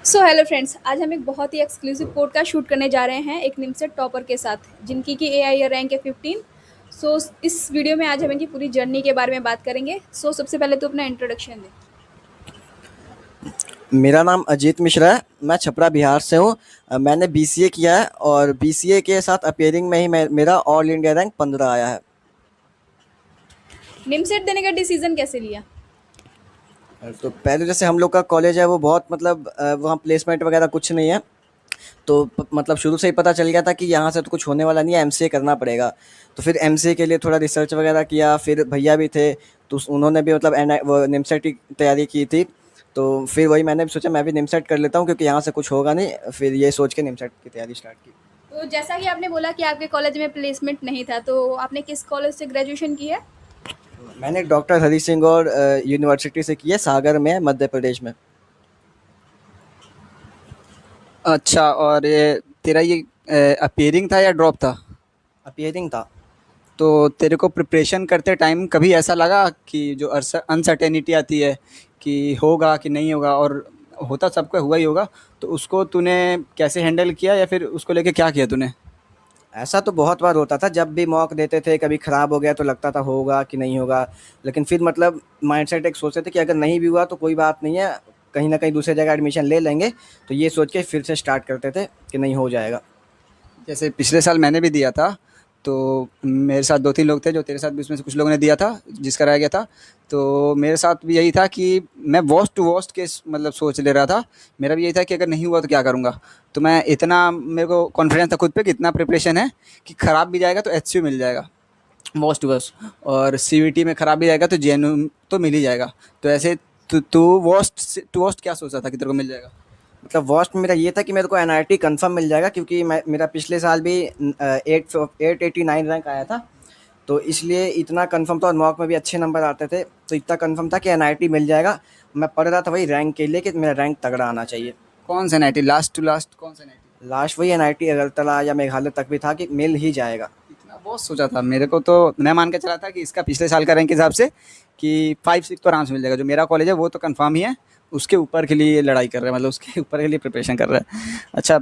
So hello friends, आज हम एक बहुत ही एक्सक्लूसिव पॉडकास्ट शूट करने जा रहे हैं एक निमसेट टॉपर के साथ जिनकी की एआई रैंक है 15। सो इस वीडियो में आज हम इनकी पूरी जर्नी के बारे में बात करेंगे। सो सबसे पहले तो अपना इंट्रोडक्शन दे। मेरा नाम अजीत मिश्रा है। मैं छपरा बिहार से हूँ। मैंने बीसीए किया है और बीसीए के साथ अपीयरिंग में ही मेरा ऑल इंडिया रैंक 15 आया है। निमसेट देने का डिसीजन कैसे लिया? तो पहले जैसे हम लोग का कॉलेज है वो बहुत मतलब वहाँ प्लेसमेंट वगैरह कुछ नहीं है। तो मतलब शुरू से ही पता चल गया था कि यहाँ से तो कुछ होने वाला नहीं है, एमसीए करना पड़ेगा। तो फिर एमसीए के लिए थोड़ा रिसर्च वगैरह किया। फिर भैया भी थे तो उन्होंने भी मतलब वो निमसेट की तैयारी की थी। तो फिर वही मैंने भी सोचा मैं भी निमसेट कर लेता हूँ क्योंकि यहाँ से कुछ होगा नहीं। फिर ये सोच के निमसेट की तैयारी स्टार्ट की। तो जैसा कि आपने बोला कि आपके कॉलेज में प्लेसमेंट नहीं था, तो आपने किस कॉलेज से ग्रेजुएशन की है? मैंने डॉक्टर हरी सिंह और यूनिवर्सिटी से की है, सागर में है, मध्य प्रदेश में। अच्छा, और ये तेरा ये अपीयरिंग था या ड्रॉप था? अपीयरिंग था। तो तेरे को प्रिपरेशन करते टाइम कभी ऐसा लगा कि जो अनसर्टेनिटी आती है कि होगा कि नहीं होगा, और होता सबका हुआ ही होगा, तो उसको तूने कैसे हैंडल किया या फिर उसको लेके क्या किया तूने? ऐसा तो बहुत बार होता था, जब भी मॉक देते थे कभी ख़राब हो गया तो लगता था होगा कि नहीं होगा। लेकिन फिर मतलब माइंडसेट एक सोचते थे कि अगर नहीं भी हुआ तो कोई बात नहीं है, कहीं ना कहीं दूसरी जगह एडमिशन ले लेंगे। तो ये सोच के फिर से स्टार्ट करते थे कि नहीं हो जाएगा। जैसे पिछले साल मैंने भी दिया था, तो मेरे साथ 2-3 लोग थे, जो तेरे साथ भी उसमें से कुछ लोगों ने दिया था, जिसका रह गया था। तो मेरे साथ भी यही था कि मैं वर्स्ट टू वर्स्ट केस मतलब सोच ले रहा था। मेरा भी यही था कि अगर नहीं हुआ तो क्या करूँगा? तो मैं इतना मेरे को कॉन्फिडेंस था खुद पे कि इतना प्रिपरेशन है कि खराब भी जाएगा तो एचसीयू मिल जाएगा, वर्स्ट टू वर्स्ट, और सीवीटी में खराब भी जाएगा तो जेएनयू तो मिल ही जाएगा। तो ऐसे तू तू वर्स्ट टू वर्स्ट क्या सोचा था कि तेरे को मिल जाएगा? मतलब वर्स्ट मेरा ये था कि मेरे को एनआईटी कंफर्म मिल जाएगा क्योंकि मेरा पिछले साल भी 889 रैंक आया था। तो इसलिए इतना कंफर्म था और मॉक में भी अच्छे नंबर आते थे, तो इतना कंफर्म था कि एनआईटी मिल जाएगा। मैं पढ़ रहा था वही रैंक के लिए कि मेरा रैंक तगड़ा आना चाहिए। कौन सा एनआईटी, लास्ट टू लास्ट कौन सा एनआईटी? लास्ट वही एनआईटी अगरतला या मेघालय तक भी था कि मिल ही जाएगा। इतना बहुत सोचा था मेरे को, तो मैं मान के चला था कि इसका पिछले साल का रैंक के हिसाब से कि 5-6 तो आराम से मिल जाएगा। जो मेरा कॉलेज है वो तो कंफर्म ही है, उसके ऊपर के लिए लड़ाई कर रहा है, मतलब उसके ऊपर के लिए प्रिपरेशन कर रहा है। अच्छा,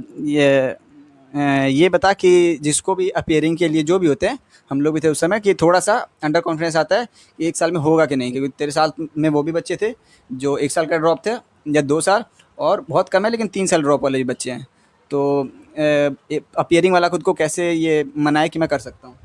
ये बता कि जिसको भी अपीयरिंग के लिए जो भी होते हैं, हम लोग भी थे उस समय, कि थोड़ा सा अंडर कॉन्फिडेंस आता है कि एक साल में होगा कि नहीं, क्योंकि तेरे साल में वो भी बच्चे थे जो 1 साल का ड्रॉप थे, या 2 साल, और बहुत कम है लेकिन 3 साल ड्रॉप वाले भी बच्चे हैं। तो अपीयरिंग वाला खुद को कैसे ये मनाए कि मैं कर सकता हूँ?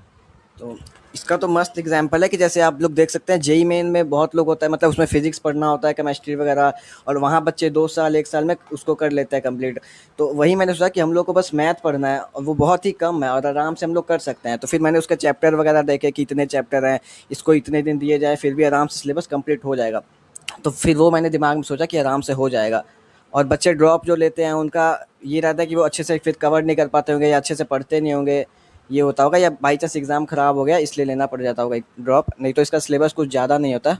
तो इसका तो मस्त एग्जाम्पल है कि जैसे आप लोग देख सकते हैं जेई मेन में बहुत लोग होता है, मतलब उसमें फिजिक्स पढ़ना होता है, केमिस्ट्री वगैरह, और वहाँ बच्चे 2 साल 1 साल में उसको कर लेते हैं कंप्लीट। तो वही मैंने सोचा कि हम लोग को बस मैथ पढ़ना है और वो बहुत ही कम है और आराम से हम लोग कर सकते हैं। तो फिर मैंने उसके चैप्टर वगैरह देखे कि इतने चैप्टर हैं, इसको इतने दिन दिए जाए फिर भी आराम से सिलेबस कंप्लीट हो जाएगा। तो फिर वो मैंने दिमाग में सोचा कि आराम से हो जाएगा। और बच्चे ड्रॉप जो लेते हैं उनका ये रहता है कि वो अच्छे से फिर कवर नहीं कर पाते होंगे या अच्छे से पढ़ते नहीं होंगे, ये होता होगा, या बाई चांस एग्ज़ाम ख़राब हो गया इसलिए लेना पड़ जाता होगा एक ड्रॉप, नहीं तो इसका सिलेबस कुछ ज़्यादा नहीं होता।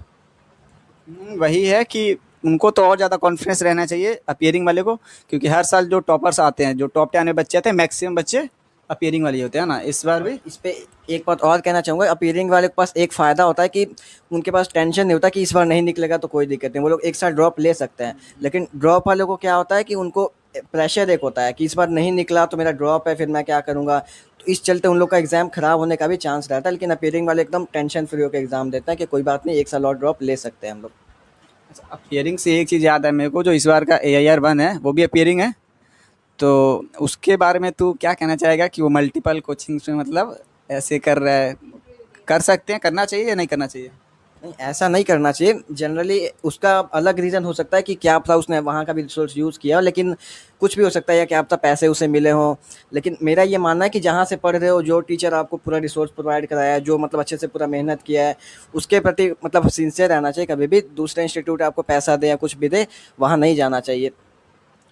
वही है कि उनको तो और ज़्यादा कॉन्फिडेंस रहना चाहिए अपीयरिंग वाले को, क्योंकि हर साल जो टॉपर्स आते हैं, जो टॉप 10 में बच्चे आते हैं, मैक्सिमम बच्चे अपीयरिंग वाले ही होते हैं ना, इस बार भी। इस पे एक बात और कहना चाहूँगा, अपीयरिंग वाले के पास एक फ़ायदा होता है कि उनके पास टेंशन नहीं होता कि इस बार नहीं निकलेगा तो कोई दिक्कत नहीं, वो लोग एक साथ ड्रॉप ले सकते हैं। लेकिन ड्रॉप वालों को क्या होता है कि उनको प्रेशर एक होता है कि इस बार नहीं निकला तो मेरा ड्रॉप है, फिर मैं क्या करूँगा। तो इस चलते उन लोग का एग्ज़ाम ख़राब होने का भी चांस रहता है। लेकिन अपीयरिंग वाले एकदम टेंशन फ्री होकर एग्ज़ाम देते हैं कि कोई बात नहीं, एक साल और ड्रॉप ले सकते हैं हम लोग। अच्छा, अपीयरिंग से एक चीज़ याद है मेरे को, जो इस बार का AIR-1 है वो भी अपीयरिंग है। तो उसके बारे में तू क्या कहना चाहेगा कि वो मल्टीपल कोचिंग्स में मतलब ऐसे कर रहा है? कर सकते हैं, करना चाहिए या नहीं करना चाहिए? नहीं, ऐसा नहीं करना चाहिए। जनरली उसका अलग रीज़न हो सकता है कि क्या पता उसने वहाँ का भी रिसोर्स यूज़ किया हो, लेकिन कुछ भी हो सकता है, या क्या पता पैसे उसे मिले हों। लेकिन मेरा ये मानना है कि जहाँ से पढ़ रहे हो, जो टीचर आपको पूरा रिसोर्स प्रोवाइड कराया है, जो मतलब अच्छे से पूरा मेहनत किया है, उसके प्रति मतलब सिंसियर रहना चाहिए। कभी भी दूसरे इंस्टीट्यूट आपको पैसा दे या कुछ भी दे, वहाँ नहीं जाना चाहिए।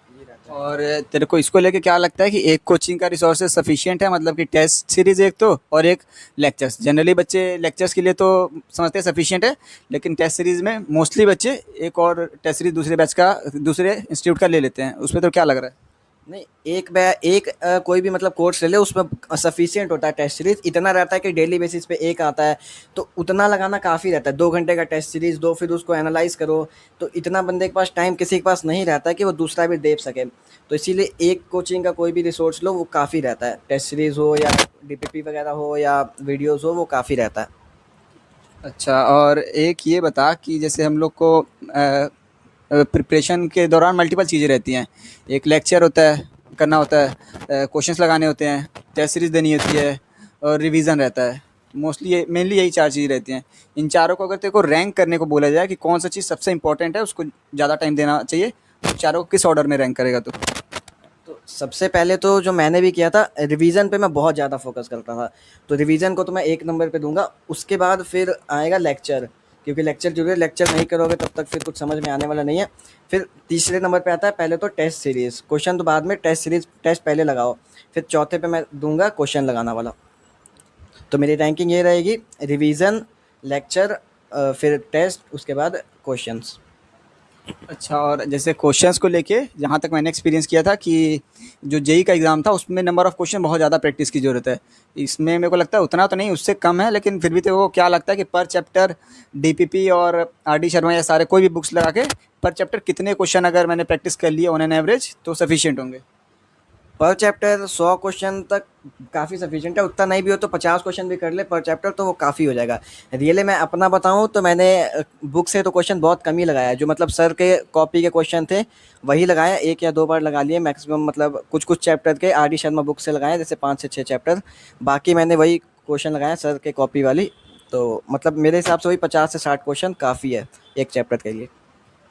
ये रहता है। और तेरे को इसको लेके क्या लगता है कि एक कोचिंग का रिसोर्सेज सफिशिएंट है, मतलब कि टेस्ट सीरीज एक तो, और एक लेक्चर्स? जनरली बच्चे लेक्चर्स के लिए तो समझते हैं सफिशिएंट है, लेकिन टेस्ट सीरीज में मोस्टली बच्चे एक और टेस्ट सीरीज दूसरे बैच का, दूसरे इंस्टीट्यूट का ले लेते हैं। उसमें तो क्या लग रहा है? नहीं, कोई भी मतलब कोर्स ले ले, उसमें सफिशिएंट होता है टेस्ट सीरीज, इतना रहता है कि डेली बेसिस पे एक आता है, तो उतना लगाना काफ़ी रहता है। 2 घंटे का टेस्ट सीरीज दो, फिर उसको एनालाइज करो, तो इतना बंदे के पास टाइम किसी के पास नहीं रहता है कि वो दूसरा भी देख सके। तो इसीलिए एक कोचिंग का कोई भी रिसोर्स लो, वो काफ़ी रहता है। टेस्ट सीरीज हो या डीपीपी वगैरह हो या वीडियोज़ हो, वो काफ़ी रहता है। अच्छा, और एक ये बता कि जैसे हम लोग को प्रिपरेशन के दौरान मल्टीपल चीज़ें रहती हैं। एक लेक्चर होता है, करना होता है, क्वेश्चंस लगाने होते हैं, टेस्ट सीरीज देनी होती है और रिवीजन रहता है। मोस्टली ये मेनली यही 4 चीज़ें रहती हैं। इन चारों को अगर तेरे को रैंक करने को बोला जाए कि कौन सा चीज़ सबसे इम्पोर्टेंट है, उसको ज़्यादा टाइम देना चाहिए, तो चारों को किस ऑर्डर में रैंक करेगा तू? तो सबसे पहले तो जो मैंने भी किया था, रिवीजन पे मैं बहुत ज़्यादा फोकस करता था, तो रिवीजन को तो मैं 1 नंबर पे दूंगा। उसके बाद फिर आएगा लेक्चर, क्योंकि लेक्चर जरूरी है, लेक्चर नहीं करोगे तब तक फिर कुछ समझ में आने वाला नहीं है। फिर तीसरे नंबर पे आता है पहले तो टेस्ट सीरीज, क्वेश्चन तो बाद में, टेस्ट सीरीज टेस्ट पहले लगाओ। फिर चौथे पे मैं दूंगा क्वेश्चन लगाना वाला। तो मेरी रैंकिंग ये रहेगी: रिवीजन, लेक्चर, फिर टेस्ट, उसके बाद क्वेश्चंस। अच्छा, और जैसे क्वेश्चंस को लेके जहाँ तक मैंने एक्सपीरियंस किया था कि जो जेई का एग्ज़ाम था उसमें नंबर ऑफ़ क्वेश्चन बहुत ज़्यादा प्रैक्टिस की ज़रूरत है। इसमें मेरे को लगता है उतना तो नहीं, उससे कम है, लेकिन फिर भी तेरे को क्या लगता है कि पर चैप्टर डीपीपी और आरडी शर्मा या सारे कोई भी बुक्स लगा के पर चैप्टर कितने क्वेश्चन अगर मैंने प्रैक्टिस कर लिए ऑन एन एवरेज तो सफिशिएंट होंगे? पर चैप्टर 100 क्वेश्चन तक काफ़ी सफिशिएंट है। उतना नहीं भी हो तो 50 क्वेश्चन भी कर ले पर चैप्टर, तो वो काफ़ी हो जाएगा। रियली मैं अपना बताऊं तो मैंने बुक से तो क्वेश्चन बहुत कम ही लगाया है। जो मतलब सर के कॉपी के क्वेश्चन थे वही लगाया, 1 या 2 बार लगा लिए मैक्सिमम। मतलब कुछ कुछ चैप्टर के आर डी शर्मा बुक से लगाए, जैसे 5 से 6 चैप्टर। बाकी मैंने वही क्वेश्चन लगाया सर के कॉपी वाली। तो मतलब मेरे हिसाब से वही 50 से 60 क्वेश्चन काफ़ी है एक चैप्टर के लिए।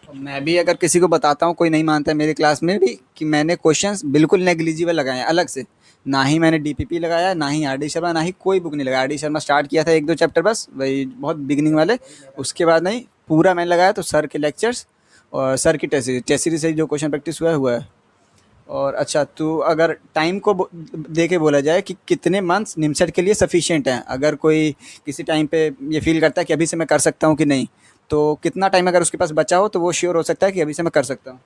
मैं भी अगर किसी को बताता हूँ, कोई नहीं मानता है मेरे क्लास में भी, कि मैंने क्वेश्चंस बिल्कुल नेग्लिजिबल लगाए हैं अलग से। ना ही मैंने डीपीपी लगाया, ना ही आरडी शर्मा, ना ही कोई बुक नहीं लगाया। आरडी शर्मा स्टार्ट किया था 1-2 चैप्टर बस, वही बहुत बिगिनिंग वाले। उसके बाद नहीं, पूरा मैंने लगाया तो सर के लेक्चर्स और सर की टेस्ट सीरीज से जो क्वेश्चन प्रैक्टिस हुआ है। और अच्छा, तो अगर टाइम को दे के बोला जाए कि कितने मंथ्स निमसेट के लिए सफिशिएंट हैं, अगर कोई किसी टाइम पे ये फील करता है कि अभी से मैं कर सकता हूँ कि नहीं, तो कितना टाइम अगर उसके पास बचा हो तो वो श्योर हो सकता है कि अभी से मैं कर सकता हूँ?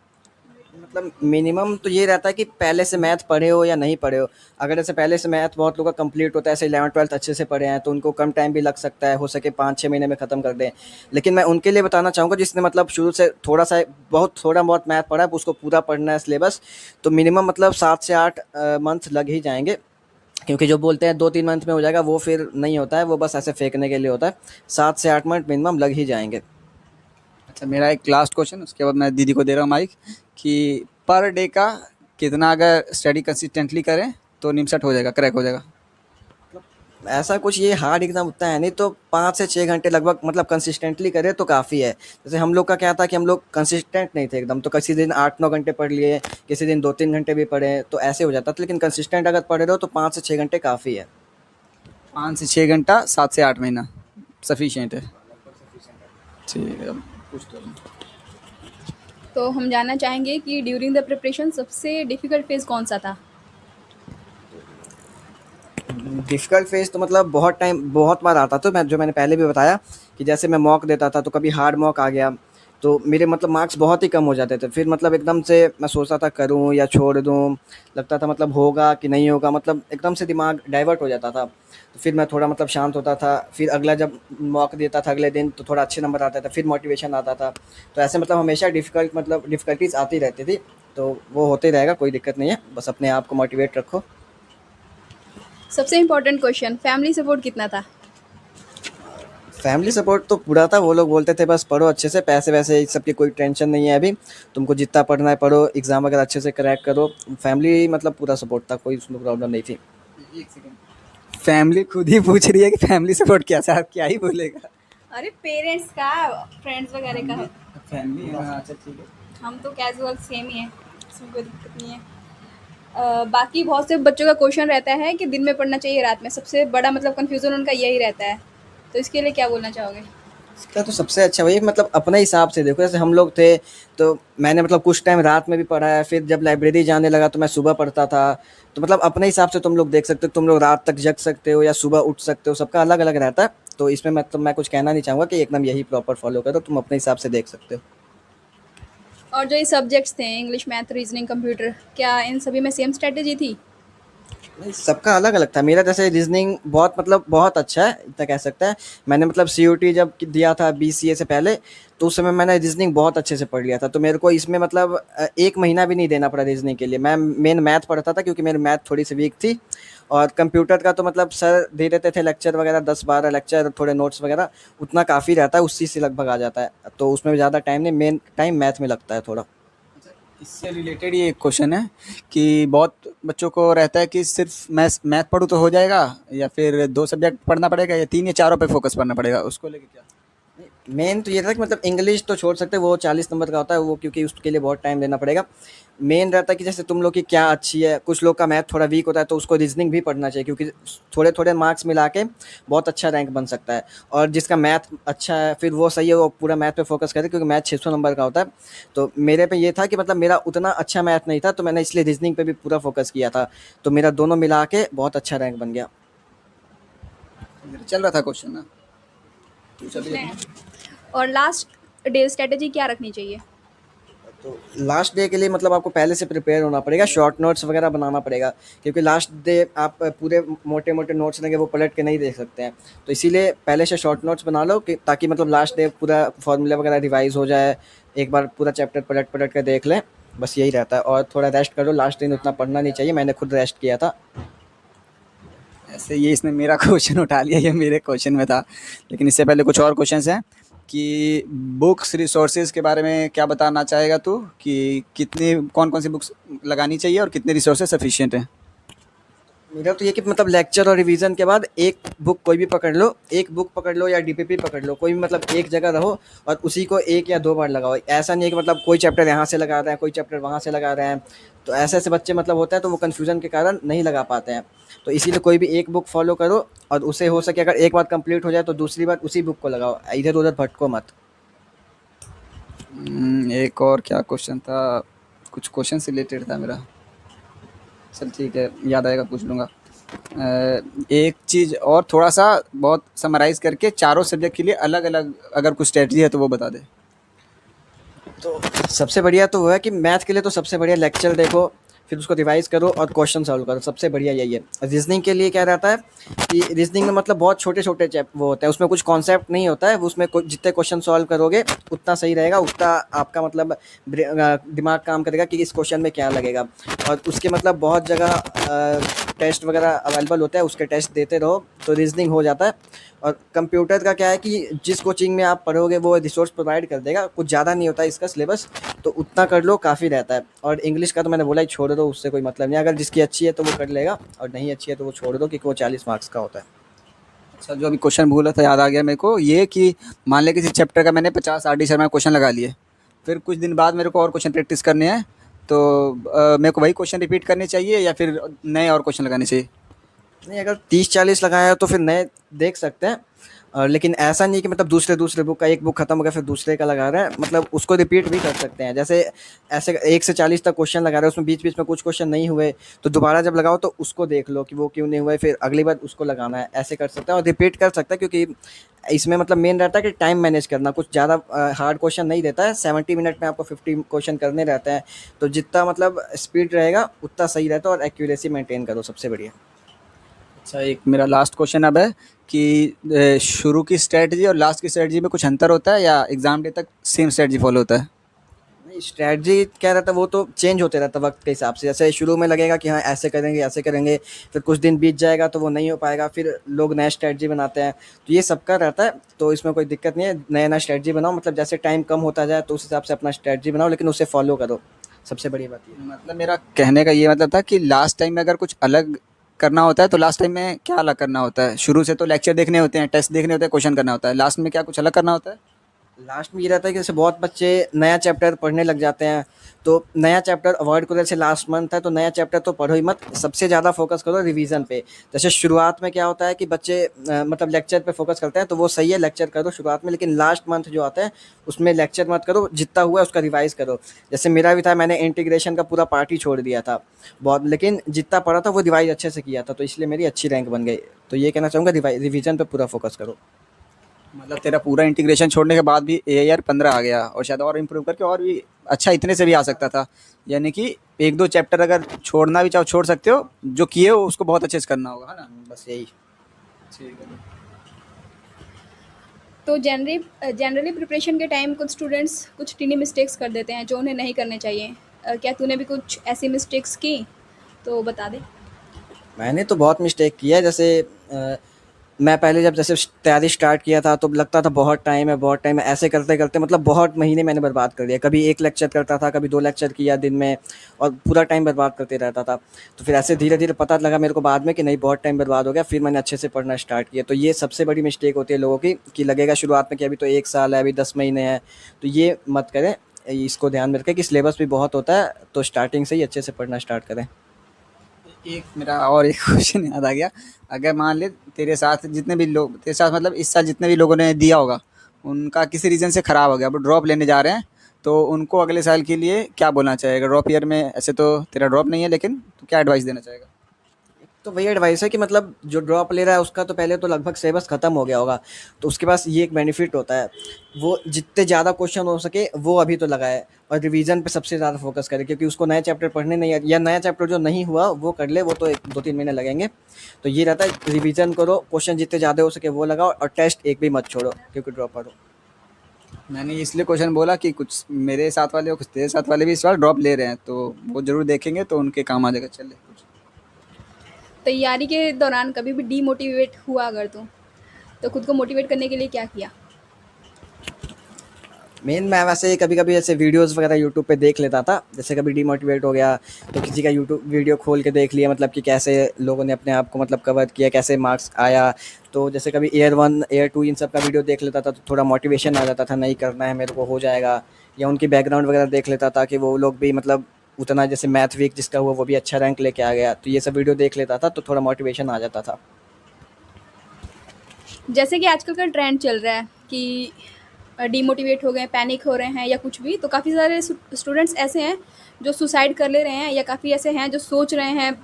मतलब मिनिमम तो ये रहता है कि पहले से मैथ पढ़े हो या नहीं पढ़े हो। अगर जैसे पहले से मैथ बहुत लोगों का कंप्लीट होता है, ऐसे 11th-12th अच्छे से पढ़े हैं, तो उनको कम टाइम भी लग सकता है, हो सके 5-6 महीने में ख़त्म कर दें। लेकिन मैं उनके लिए बताना चाहूँगा जिसने मतलब शुरू से थोड़ा बहुत मैथ पढ़ा है, उसको पूरा पढ़ना है सिलेबस, तो मिनिमम मतलब 7 से 8 मंथ लग ही जाएंगे। क्योंकि जो बोलते हैं 2-3 मंथ में हो जाएगा, वो फिर नहीं होता है, वो बस ऐसे फेंकने के लिए होता है। 7 से 8 मंथ मिनिमम लग ही जाएंगे। अच्छा, मेरा एक लास्ट क्वेश्चन, उसके बाद मैं दीदी को दे रहा हूँ माइक, कि पर डे का कितना अगर स्टडी कंसिस्टेंटली करें तो निमसेट हो जाएगा, क्रैक हो जाएगा? ऐसा कुछ ये हार्ड एग्ज़ाम उतना है नहीं, तो 5 से 6 घंटे लगभग मतलब कंसिस्टेंटली करें तो काफ़ी है। जैसे हम लोग का क्या था कि हम लोग कंसिस्टेंट नहीं थे एकदम, तो किसी दिन 8-9 घंटे पढ़ लिए, किसी दिन 2-3 घंटे भी पढ़े, तो ऐसे हो जाता था। लेकिन कंसिस्टेंट अगर पढ़ रहे हो तो 5 से 6 घंटे काफ़ी है। 5 से 6 घंटा, 7 से 8 महीना सफिशिएंट है। ठीक है, अब पूछ दो। तो हम जानना चाहेंगे कि ड्यूरिंग द प्रिपरेशन सबसे डिफ़िकल्ट फ़ेज़ कौन-सा था? डिफ़िकल्ट फ़ेज़ तो मतलब बहुत बार आता, तो मैंने पहले भी बताया कि जैसे मैं मॉक देता था तो कभी हार्ड मॉक आ गया, तो मेरे मतलब मार्क्स बहुत ही कम हो जाते थे। फिर मतलब एकदम से मैं सोचता था करूँ या छोड़ दूँ, लगता था मतलब होगा कि नहीं होगा, मतलब एकदम से दिमाग डाइवर्ट हो जाता था। तो फिर मैं थोड़ा मतलब शांत होता था, फिर अगला जब मॉक देता था अगले दिन तो थोड़ा अच्छे नंबर आता था, फिर मोटिवेशन आता था। तो ऐसे मतलब हमेशा डिफ़िकल्टीज़ आती रहती थी, तो वो होते ही रहेगा, कोई दिक्कत नहीं है, बस अपने आप को मोटिवेट रखो। सबसे इम्पोर्टेंट क्वेश्चन, फैमिली सपोर्ट कितना था? फैमिली सपोर्ट तो पूरा था। वो लोग बोलते थे बस पढ़ो अच्छे से, पैसे वैसे इस सब की कोई टेंशन नहीं है अभी, तुमको जितना पढ़ना है पढ़ो, एग्ज़ाम वगैरह अच्छे से क्रैक करो। फैमिली मतलब पूरा सपोर्ट था, कोई उसमें प्रॉब्लम नहीं थी। एक सेकंड, फैमिली खुद ही पूछ रही है कि फैमिली सपोर्ट क्या था, क्या ही बोलेगा? अरे पेरेंट्स का, फ्रेंड्स वगैरह का। फैमिली, हाँ, अच्छा ठीक है। हम तो कैजुअल सेम ही है, इसमें कोई दिक्कत नहीं है। बाकी बहुत से बच्चों का क्वेश्चन रहता है कि दिन में पढ़ना चाहिए रात में, सबसे बड़ा मतलब कन्फ्यूज़न उनका यही रहता है। तो इसके लिए क्या बोलना चाहोगे? इसका तो सबसे अच्छा वही मतलब अपने हिसाब से देखो। जैसे हम लोग थे तो मैंने मतलब कुछ टाइम रात में भी पढ़ा है, फिर जब लाइब्रेरी जाने लगा तो मैं सुबह पढ़ता था। तो मतलब अपने हिसाब से तुम लोग देख सकते हो, तुम लोग रात तक जग सकते हो या सुबह उठ सकते हो, सबका अलग अलग रहता है। तो इसमें मतलब मैं कुछ कहना नहीं चाहूँगा कि एकदम यही प्रॉपर फॉलो करो, तुम अपने हिसाब से देख सकते हो। और जो ये सब्जेक्ट्स थे इंग्लिश, मैथ, रीजनिंग, कंप्यूटर, क्या इन सभी में सेम स्ट्रैटेजी थी? नहीं, सबका अलग-अलग था। मेरा जैसे रीज़निंग बहुत मतलब बहुत अच्छा है, इतना कह सकते हैं। मैंने मतलब सीयूटी जब दिया था बीसीए से पहले, तो उस समय मैंने रीज़निंग बहुत अच्छे से पढ़ लिया था। तो मेरे को इसमें मतलब 1 महीना भी नहीं देना पड़ा रीज़निंग के लिए। मैं मेन मैथ पढ़ता था क्योंकि मेरी मैथ थोड़ी-सी वीक थी, और कंप्यूटर का तो मतलब सर दे देते थे लेक्चर वगैरह 10-12 लेक्चर, थोड़े नोट्स वगैरह, उतना काफ़ी रहता है, उसी से लगभग आ जाता है। तो उसमें ज़्यादा टाइम नहीं, मेन टाइम मैथ में लगता है थोड़ा। इससे रिलेटेड ये एक क्वेश्चन है कि बहुत बच्चों को रहता है कि सिर्फ मैथ मैथ पढूँ तो हो जाएगा, या फिर 2 सब्जेक्ट पढ़ना पड़ेगा, या 3 या चारों पे फ़ोकस करना पड़ेगा, उसको लेके क्या? मेन तो ये था कि मतलब इंग्लिश तो छोड़ सकते हैं, वो 40 नंबर का होता है वो, क्योंकि उसके लिए बहुत टाइम देना पड़ेगा। मेन रहता है कि जैसे तुम लोग की क्या अच्छी है, कुछ लोग का मैथ थोड़ा वीक होता है तो उसको रीजनिंग भी पढ़ना चाहिए, क्योंकि थोड़े थोड़े मार्क्स मिला के बहुत अच्छा रैंक बन सकता है। और जिसका मैथ अच्छा है फिर वो सही है, वो पूरा मैथ पे फोकस करे, क्योंकि मैथ 600 नंबर का होता है। तो मेरे पे ये था कि मतलब मेरा उतना अच्छा मैथ नहीं था, तो मैंने इसलिए रीजनिंग पे भी पूरा फोकस किया था। तो मेरा दोनों मिला के बहुत अच्छा रैंक बन गया। मेरा चल रहा था क्वेश्चन ना, पूछा भी पूछने अपने। हैं। और लास्ट डे स्ट्रैटेजी क्या रखनी चाहिए? तो लास्ट डे के लिए मतलब आपको पहले से प्रिपेयर होना पड़ेगा, शॉर्ट नोट्स वगैरह बनाना पड़ेगा, क्योंकि लास्ट डे आप पूरे मोटे मोटे नोट्स रहेंगे वो पलट के नहीं देख सकते हैं। तो इसीलिए पहले से शॉर्ट नोट्स बना लो, कि ताकि मतलब लास्ट डे पूरा फॉर्मूला वगैरह रिवाइज हो जाए, एक बार पूरा चैप्टर पलट पलट कर देख लें। बस यही रहता है, और थोड़ा रेस्ट करो, लास्ट दिन उतना पढ़ना नहीं चाहिए, मैंने खुद रेस्ट किया था। ऐसे ये इसने मेरा क्वेश्चन उठा लिया, ये मेरे क्वेश्चन में था। लेकिन इससे पहले कुछ और क्वेश्चंस हैं कि बुक्स रिसोर्सेज के बारे में क्या बताना चाहेगा तू, कि कितनी कौन कौन सी बुक्स लगानी चाहिए और कितने रिसोर्सेज सफिशिएंट हैं? मेरा तो ये कि मतलब लेक्चर और रिवीजन के बाद एक बुक कोई भी पकड़ लो, एक बुक पकड़ लो या डीपीपी पकड़ लो, कोई भी मतलब एक जगह रहो और उसी को 1 या 2 बार लगाओ। ऐसा नहीं है कि मतलब कोई चैप्टर यहाँ से लगा रहे हैं, कोई चैप्टर वहाँ से लगा रहे हैं। तो ऐसे-ऐसे बच्चे मतलब होता है, तो वो कन्फ्यूज़न के कारण नहीं लगा पाते हैं। तो इसीलिए कोई भी एक बुक फ़ॉलो करो, और उसे हो सके अगर एक बार कंप्लीट हो जाए तो दूसरी बार उसी बुक को लगाओ, इधर-उधर भटको मत। एक और क्या क्वेश्चन था, कुछ क्वेश्चन से रिलेटेड था मेरा। चल ठीक है, याद आएगा पूछ लूँगा। एक चीज़ और थोड़ा सा बहुत समराइज़ करके चारों सब्जेक्ट के लिए अलग-अलग अगर कुछ स्ट्रैटेजी है तो वो बता दे। तो सबसे बढ़िया तो वो है कि मैथ के लिए तो सबसे बढ़िया लेक्चर देखो, फिर उसको रिवाइज करो और क्वेश्चन सॉल्व करो, सबसे बढ़िया यही है। रीजनिंग के लिए क्या रहता है कि रीजनिंग में मतलब बहुत छोटे छोटे चैप वो होते हैं, उसमें कुछ कॉन्सेप्ट नहीं होता है, वो उसमें जितने क्वेश्चन सॉल्व करोगे उतना सही रहेगा, उतना आपका मतलब दिमाग काम करेगा कि इस क्वेश्चन में क्या लगेगा। और उसके मतलब बहुत जगह टेस्ट वगैरह अवेलेबल होता है, उसके टेस्ट देते रहो तो रीजनिंग हो जाता है। और कंप्यूटर का क्या है कि जिस कोचिंग में आप पढ़ोगे वो रिसोर्स प्रोवाइड कर देगा, कुछ ज़्यादा नहीं होता है इसका सिलेबस, तो उतना कर लो काफ़ी रहता है। और इंग्लिश का तो मैंने बोला ही, छोड़ दो, उससे कोई मतलब नहीं, अगर जिसकी अच्छी है तो वो कर लेगा, और नहीं अच्छी है तो वो छोड़ दो, क्योंकि वो 40 मार्क्स का होता है। अच्छा, जो अभी क्वेश्चन भूला था याद आ गया मेरे को, ये कि मान लें किसी चैप्टर का मैंने 50 आर डी शर्मा क्वेश्चन लगा लिए, फिर कुछ दिन बाद मेरे को और क्वेश्चन प्रैक्टिस करने हैं, तो मेरे को वही क्वेश्चन रिपीट करने चाहिए या फिर नए और क्वेश्चन लगाने चाहिए? नहीं, अगर 30-40 लगाए हो तो फिर नए देख सकते हैं, और लेकिन ऐसा नहीं कि मतलब दूसरे दूसरे बुक का, एक बुक खत्म हो गया फिर दूसरे का लगा रहे हैं, मतलब उसको रिपीट भी कर सकते हैं। जैसे ऐसे 1 से 40 तक क्वेश्चन लगा रहे हैं, उसमें बीच बीच में कुछ क्वेश्चन नहीं हुए, तो दोबारा जब लगाओ तो उसको देख लो कि वो क्यों नहीं हुए, फिर अगली बार उसको लगाना है, ऐसे कर सकते हैं और रिपीट कर सकते हैं। क्योंकि इसमें मतलब मेन रहता है कि टाइम मैनेज करना, कुछ ज़्यादा हार्ड क्वेश्चन नहीं देता है, 70 मिनट में आपको 50 क्वेश्चन करने रहते हैं। तो जितना मतलब स्पीड रहेगा उतना सही रहता है, और एक्यूरेसी मेंटेन करो, सबसे बढ़िया। अच्छा, एक मेरा लास्ट क्वेश्चन अब है कि शुरू की स्ट्रेटजी और लास्ट की स्ट्रेटजी में कुछ अंतर होता है, या एग्ज़ाम डे तक सेम स्ट्रेटजी फॉलो होता है? नहीं, स्ट्रैटेजी क्या रहता है वो तो चेंज होते रहता है वक्त के हिसाब से। जैसे शुरू में लगेगा कि हाँ ऐसे करेंगे ऐसे करेंगे, फिर कुछ दिन बीत जाएगा तो वो नहीं हो पाएगा, फिर लोग नया स्ट्रैटेजी बनाते हैं। तो ये सबका रहता है, तो इसमें कोई दिक्कत नहीं है, नया नया स्ट्रैटेजी बनाओ, मतलब जैसे टाइम कम होता जाए तो उस हिसाब से अपना स्ट्रैटेजी बनाओ, लेकिन उसे फॉलो करो, सबसे बड़ी बात ये है। मतलब मेरा कहने का ये मतलब था कि लास्ट टाइम में अगर कुछ अलग करना होता है तो लास्ट टाइम में क्या अलग करना होता है? शुरू से तो लेक्चर देखने होते हैं, टेस्ट देखने होते हैं, क्वेश्चन करना होता है, लास्ट में क्या कुछ अलग करना होता है? लास्ट में ये रहता है कि जैसे बहुत बच्चे नया चैप्टर पढ़ने लग जाते हैं, तो नया चैप्टर अवॉइड करो। जैसे लास्ट मंथ है तो नया चैप्टर तो पढ़ो ही मत, सबसे ज़्यादा फोकस करो रिवीजन पे। जैसे शुरुआत में क्या होता है कि बच्चे मतलब लेक्चर पे फोकस करते हैं, तो वो सही है, लेक्चर करो शुरुआत में, लेकिन लास्ट मंथ जो आता है उसमें लेक्चर मत करो, जितना हुआ है उसका रिवाइज करो। जैसे मेरा भी था, मैंने इंटीग्रेशन का पूरा पार्ट ही छोड़ दिया था बहुत, लेकिन जितना पढ़ा था वो रिवाइज अच्छे से किया था, तो इसलिए मेरी अच्छी रैंक बन गई। तो ये कहना चाहूँगा, रिवीजन पे पूरा फोकस करो। मतलब तेरा पूरा इंटीग्रेशन छोड़ने के बाद भी AIR 15 आ गया और शायद और इम्प्रूव करके और भी अच्छा इतने से भी आ सकता था। यानी कि 1-2 चैप्टर अगर छोड़ना भी चाहो छोड़ सकते हो, जो किए हो उसको बहुत अच्छे से करना होगा, है ना? बस यही। ठीक है। तो जनरली प्रिपरेशन के टाइम कुछ स्टूडेंट्स कुछ टीनी मिस्टेक्स कर देते हैं जो उन्हें नहीं करने चाहिए। क्या तूने भी कुछ ऐसी मिस्टेक्स की? तो बता दे। मैंने तो बहुत मिस्टेक किया है, जैसे मैं पहले जब जैसे तैयारी स्टार्ट किया था तो लगता था बहुत टाइम है, ऐसे करते करते मतलब बहुत महीने मैंने बर्बाद कर दिया। कभी एक लेक्चर करता था, कभी 2 लेक्चर किया दिन में, और पूरा टाइम बर्बाद करते रहता था। तो फिर ऐसे धीरे धीरे पता लगा मेरे को बाद में कि नहीं, बहुत टाइम बर्बाद हो गया। फिर मैंने अच्छे से पढ़ना स्टार्ट किया। तो ये सबसे बड़ी मिस्टेक होती है लोगों की, कि लगेगा शुरुआत में कि अभी तो 1 साल है, अभी 10 महीने हैं, तो ये मत करें। इसको ध्यान में रखें कि सिलेबस भी बहुत होता है, तो स्टार्टिंग से ही अच्छे से पढ़ना स्टार्ट करें। एक मेरा और एक क्वेश्चन याद आ गया। अगर मान ले तेरे साथ जितने भी लोग तेरे साथ मतलब इस साल जितने भी लोगों ने दिया होगा, उनका किसी रीज़न से ख़राब हो गया, वो ड्रॉप लेने जा रहे हैं, तो उनको अगले साल के लिए क्या बोलना चाहेगा? ड्रॉप ईयर में ऐसे तो तेरा ड्रॉप नहीं है, लेकिन तो क्या एडवाइस देना चाहेगा? तो वही एडवाइस है कि मतलब जो ड्रॉप ले रहा है उसका तो पहले तो लगभग सिलेबस खत्म हो गया होगा, तो उसके पास ये एक बेनिफिट होता है, वो जितने ज़्यादा क्वेश्चन हो सके वो अभी तो लगाए, और रिवीजन पे सबसे ज़्यादा फोकस करे, क्योंकि उसको नए चैप्टर पढ़ने नहीं या नया चैप्टर जो नहीं हुआ वो कर ले, वो तो 1-2-3 महीने लगेंगे। तो ये रहता है, रिवीजन करो, क्वेश्चन जितने ज़्यादा हो सके वो लगाओ, और टेस्ट एक भी मत छोड़ो क्योंकि ड्रॉप करो। मैंने इसलिए क्वेश्चन बोला कि कुछ मेरे साथ वाले और कुछ तेरे साथ वाले भी इस बार ड्रॉप ले रहे हैं, तो वो ज़रूर देखेंगे तो उनके काम आ जाएगा। चले कुछ तैयारी के दौरान कभी भी डीमोटिवेट हुआ अगर तू, तो खुद को मोटिवेट करने के लिए क्या किया? मेन मैं वैसे कभी-कभी ऐसे वीडियोज़ वगैरह यूट्यूब पे देख लेता था। जैसे कभी डिमोटिवेट हो गया तो किसी का यूट्यूब वीडियो खोल के देख लिया, मतलब कि कैसे लोगों ने अपने आप को मतलब कवर किया, कैसे मार्क्स आया। तो जैसे कभी ईयर 1, ईयर 2 इन सब का वीडियो देख लेता था तो थोड़ा मोटिवेशन आ जाता था, नहीं करना है मेरे को, हो जाएगा। या उनकी बैकग्राउंड वगैरह देख लेता था कि वो लोग भी मतलब उतना, जैसे मैथ वीक जिसका हुआ वो भी अच्छा रैंक लेके आ गया। तो ये सब वीडियो देख लेता था तो थोड़ा मोटिवेशन आ जाता था। जैसे कि आजकल का ट्रेंड चल रहा है कि डीमोटिवेट हो गए, पैनिक हो रहे हैं या कुछ भी, तो काफ़ी सारे स्टूडेंट्स ऐसे हैं जो सुसाइड कर ले रहे हैं, या काफ़ी ऐसे हैं जो सोच रहे हैं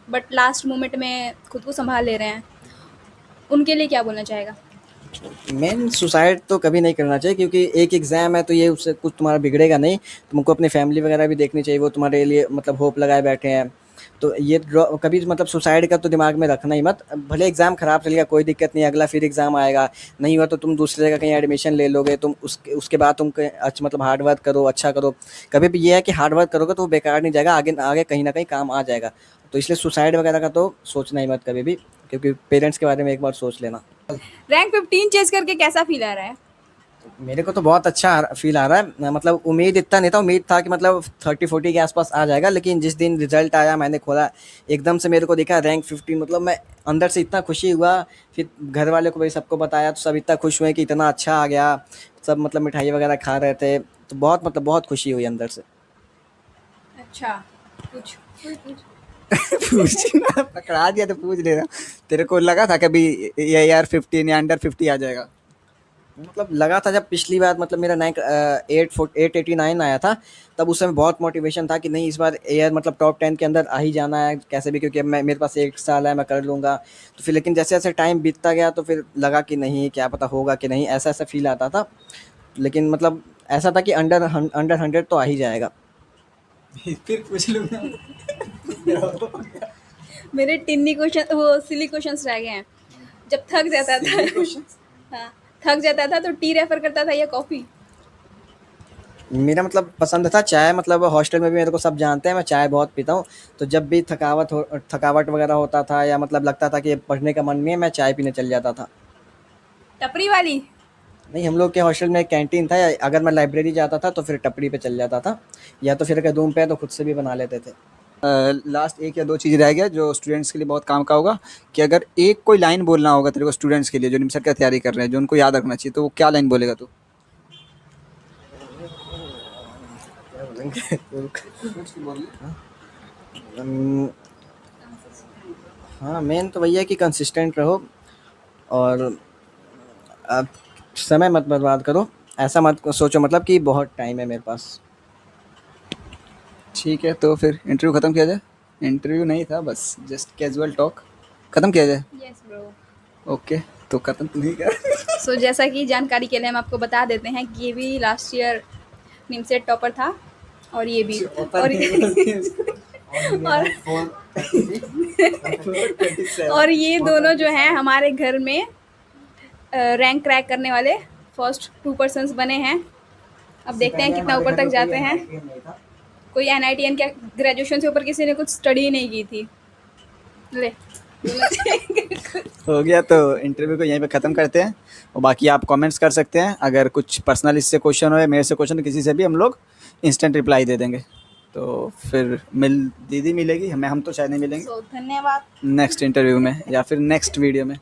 बट लास्ट मोमेंट में खुद को संभाल ले रहे हैं। उनके लिए क्या बोलना चाहेगा? मेन सुसाइड तो कभी नहीं करना चाहिए, क्योंकि एक एग्ज़ाम है तो ये उससे कुछ तुम्हारा बिगड़ेगा नहीं। तुमको अपनी फैमिली वगैरह भी देखनी चाहिए, वो तुम्हारे लिए मतलब होप लगाए बैठे हैं। तो ये कभी मतलब सुसाइड का तो दिमाग में रखना ही मत। भले एग्ज़ाम ख़राब चलेगा कोई दिक्कत नहीं, अगला फिर एग्ज़ाम आएगा, नहीं हुआ तो तुम दूसरी जगह कहीं एडमिशन ले लोगे। तुम उसके बाद तुम मतलब हार्ड वर्क करो, अच्छा करो। कभी भी ये है कि हार्ड वर्क करोगे तो वो बेकार नहीं जाएगा, आगे आगे कहीं ना कहीं काम आ जाएगा। तो इसलिए सुसाइड वगैरह का तो सोचना ही मत कभी भी, क्योंकि पेरेंट्स के बारे में एक बार सोच लेना। रैंक 15 चेज़ करके कैसा फ़ील आ रहा है? मेरे को तो बहुत अच्छा फ़ील आ रहा है। मतलब उम्मीद इतना नहीं था, उम्मीद था कि मतलब 30-40 के आसपास आ जाएगा, लेकिन जिस दिन रिज़ल्ट आया मैंने खोला, एकदम से मेरे को दिखा रैंक 15। मतलब मैं अंदर से इतना खुशी हुआ, फिर घर वालों को भी सबको बताया तो सब इतना खुश हुए कि इतना अच्छा आ गया। सब मतलब मिठाई वगैरह खा रहे थे, तो बहुत मतलब बहुत खुशी हुई अंदर से। अच्छा, कुछ पूछ। पूछना पकड़ा दिया तो पूछ ले रहा। तेरे को लगा था कभी AIR 15 या अंडर 50 आ जाएगा? मतलब लगा था जब पिछली बार मतलब मेरा रैंक 889 आया था, तब उस समय बहुत मोटिवेशन था कि नहीं, इस बार एयर मतलब टॉप 10 के अंदर आ ही जाना है कैसे भी, क्योंकि अब मैं, मेरे पास 1 साल है, मैं कर लूँगा। तो फिर लेकिन जैसे जैसे टाइम बीतता गया तो फिर लगा कि नहीं, क्या पता होगा कि नहीं, ऐसा ऐसा फील आता था। लेकिन मतलब ऐसा था कि अंडर अंडर 100 तो आ ही जाएगा। फिर पूछ लूंगा। मेरे टिन्नी क्वेश्चन, वो सिली क्वेश्चंस रह गए हैं। जब थक जाता था हाँ, थक जाता था तो टी रेफर करता था या कॉफ़ी? मेरा मतलब पसंद था चाय, मतलब हॉस्टल में भी मेरे को सब जानते हैं, मैं चाय बहुत पीता हूँ। तो जब भी थकावट वगैरह होता था या मतलब लगता था कि पढ़ने का मन नहीं है, मैं चाय पीने चल जाता था। टपरी वाली? नहीं, हम लोग के हॉस्टल में एक कैंटीन था, अगर मैं लाइब्रेरी जाता था तो फिर टपरी पे चल जाता था, या तो फिर अगर रूम पे है तो खुद से भी बना लेते थे। लास्ट एक या दो चीज़ रह गया जो स्टूडेंट्स के लिए बहुत काम का होगा, कि अगर एक कोई लाइन बोलना होगा तेरे को स्टूडेंट्स के लिए जो निमसर की तैयारी कर रहे हैं, जो उनको याद रखना चाहिए, तो वो क्या लाइन बोलेगा तू? अम, हाँ, मेन तो वही है कि कंसिस्टेंट रहो, और आप समय मत बर्बाद करो। ऐसा मत सोचो मतलब कि बहुत टाइम है मेरे पास। ठीक है, तो फिर इंटरव्यू ख़त्म किया जाए। इंटरव्यू नहीं था, बस जस्ट कैजुअल टॉक ख़त्म किया जाए। Yes bro. ओके, तो ख़त्म तू ही कर। सो जैसा कि जानकारी के लिए हम आपको बता देते हैं कि ये भी लास्ट ईयर निमसेट टॉपर था और ये भी और ये दोनों जो हैं हमारे घर में रैंक क्रैक करने वाले फर्स्ट 2 पर्सन्स बने हैं। अब देखते हैं कितना ऊपर तक जाते हैं। कोई NITN क्या ग्रेजुएशन से ऊपर किसी ने कुछ स्टडी नहीं की थी। ले हो गया, तो इंटरव्यू को यहीं पे ख़त्म करते हैं और बाकी आप कमेंट्स कर सकते हैं। अगर कुछ पर्सनल इससे क्वेश्चन हो या मेरे से क्वेश्चन, किसी से भी हम लोग इंस्टेंट रिप्लाई दे देंगे। तो फिर दीदी मिलेगी, हम तो शायद नहीं मिलेंगे धन्यवाद। नेक्स्ट इंटरव्यू में या फिर नेक्स्ट वीडियो में।